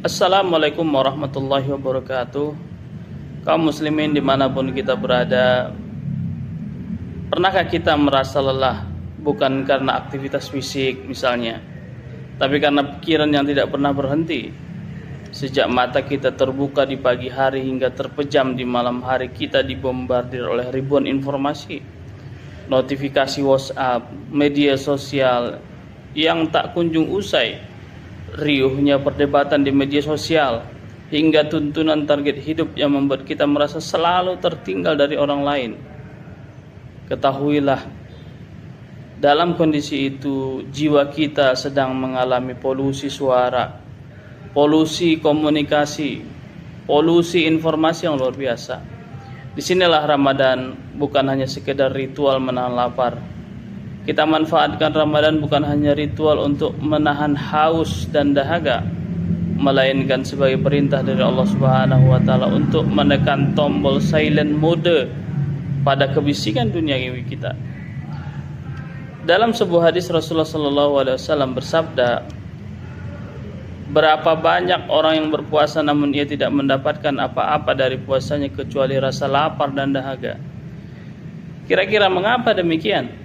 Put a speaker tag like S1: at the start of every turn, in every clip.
S1: Assalamualaikum warahmatullahi wabarakatuh. Kaum muslimin dimanapun kita berada, pernahkah kita merasa lelah bukan karena aktivitas fisik misalnya, tapi karena pikiran yang tidak pernah berhenti? Sejak mata kita terbuka di pagi hari hingga terpejam di malam hari, kita dibombardir oleh ribuan informasi, notifikasi WhatsApp, media sosial yang tak kunjung usai. Riuhnya perdebatan di media sosial hingga tuntunan target hidup yang membuat kita merasa selalu tertinggal dari orang lain. Ketahuilah, dalam kondisi itu jiwa kita sedang mengalami polusi suara, polusi komunikasi, polusi informasi yang luar biasa. Disinilah Ramadan bukan hanya sekedar ritual menahan lapar. Kita manfaatkan Ramadan bukan hanya ritual untuk menahan haus dan dahaga, melainkan sebagai perintah dari Allah Subhanahu wa taala untuk menekan tombol silent mode pada kebisikan duniawi kita. Dalam sebuah hadis Rasulullah sallallahu alaihi wasallam bersabda, berapa banyak orang yang berpuasa namun ia tidak mendapatkan apa-apa dari puasanya kecuali rasa lapar dan dahaga. Kira-kira mengapa demikian?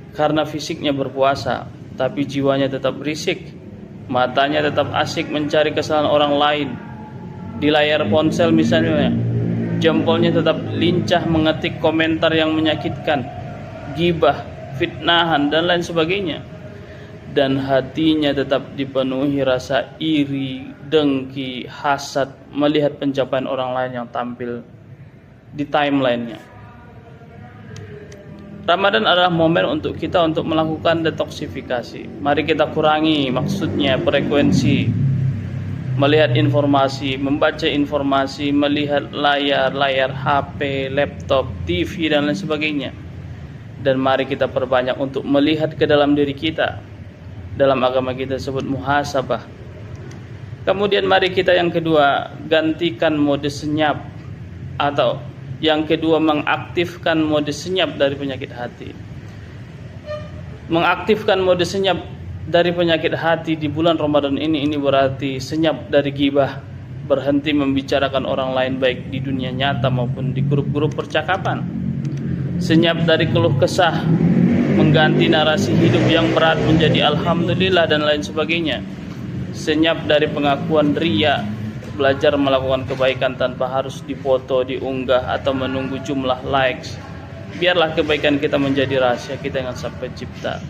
S1: Karena fisiknya berpuasa, tapi jiwanya tetap berisik, matanya tetap asik mencari kesalahan orang lain. Di layar ponsel misalnya, jempolnya tetap lincah mengetik komentar yang menyakitkan, gibah, fitnahan, dan lain sebagainya. Dan hatinya tetap dipenuhi rasa iri, dengki, hasad melihat pencapaian orang lain yang tampil di timelinenya. Ramadan adalah momen untuk kita untuk melakukan detoksifikasi. Mari kita kurangi maksudnya frekuensi melihat informasi, membaca informasi, melihat layar HP, laptop, TV dan lain sebagainya. Dan mari kita perbanyak untuk melihat ke dalam diri kita. Dalam agama kita sebut muhasabah. Kemudian mari kita yang kedua gantikan mode senyap, atau yang kedua mengaktifkan mode senyap dari penyakit hati. Mengaktifkan mode senyap dari penyakit hati di bulan Ramadan ini berarti senyap dari ghibah, berhenti membicarakan orang lain baik di dunia nyata maupun di grup-grup percakapan. Senyap dari keluh kesah, mengganti narasi hidup yang berat menjadi alhamdulillah dan lain sebagainya. Senyap dari pengakuan riya, belajar melakukan kebaikan tanpa harus difoto, diunggah atau menunggu jumlah likes. Biarlah kebaikan kita menjadi rahasia kita dengan Sang Pencipta.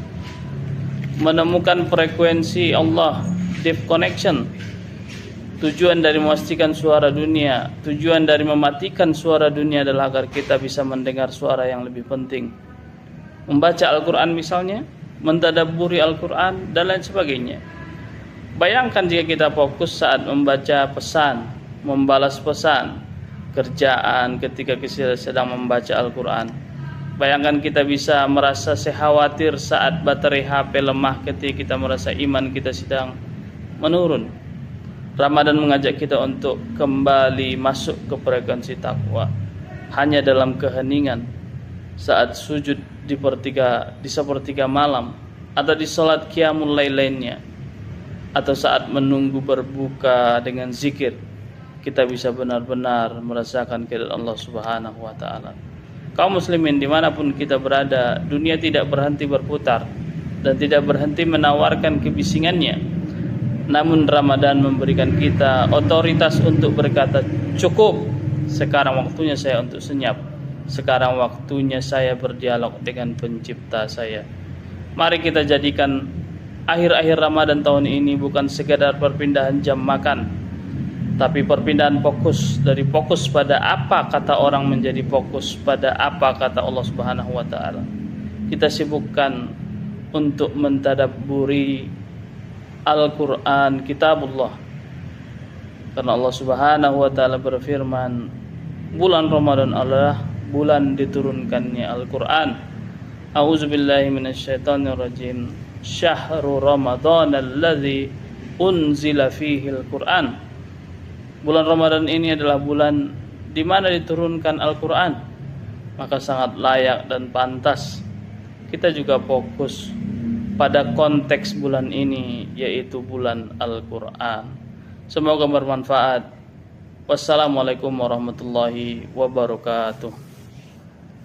S1: Menemukan frekuensi Allah, deep connection. Tujuan dari memastikan suara dunia, tujuan dari mematikan suara dunia adalah agar kita bisa mendengar suara yang lebih penting. Membaca Al-Quran misalnya, mentadabburi Al-Quran dan lain sebagainya. Bayangkan jika kita fokus saat membaca pesan, membalas pesan, kerjaan ketika kita sedang membaca Al-Quran. Bayangkan kita bisa merasa khawatir saat baterai HP lemah ketika kita merasa iman kita sedang menurun. Ramadan mengajak kita untuk kembali masuk ke frekuensi takwa. Hanya dalam keheningan, saat sujud di sepertiga malam, atau di salat qiyamul lail lainnya, atau saat menunggu berbuka dengan zikir, kita bisa benar-benar merasakan kehadirat Allah Subhanahu wa ta'ala. Kaum muslimin dimanapun kita berada, dunia tidak berhenti berputar dan tidak berhenti menawarkan kebisingannya. Namun Ramadan memberikan kita otoritas untuk berkata, cukup, sekarang waktunya saya untuk senyap, sekarang waktunya saya berdialog dengan pencipta saya. Mari kita jadikan akhir-akhir Ramadan tahun ini bukan sekadar perpindahan jam makan, tapi perpindahan fokus dari fokus pada apa kata orang menjadi fokus pada apa kata Allah Subhanahu wa taala. Kita sibukkan untuk mentadabburi Al-Quran, kitabullah. Karena Allah Subhanahu wa taala berfirman, bulan Ramadan adalah bulan diturunkannya Al-Quran. A'udzubillahi minasyaitonirrajim. Syahrul Ramadan alladzi unzila fihi Al-Quran. Bulan Ramadan ini adalah bulan di mana diturunkan Al-Quran. Maka sangat layak dan pantas kita juga fokus pada konteks bulan ini, yaitu bulan Al-Quran. Semoga bermanfaat. Wassalamualaikum warahmatullahi wabarakatuh.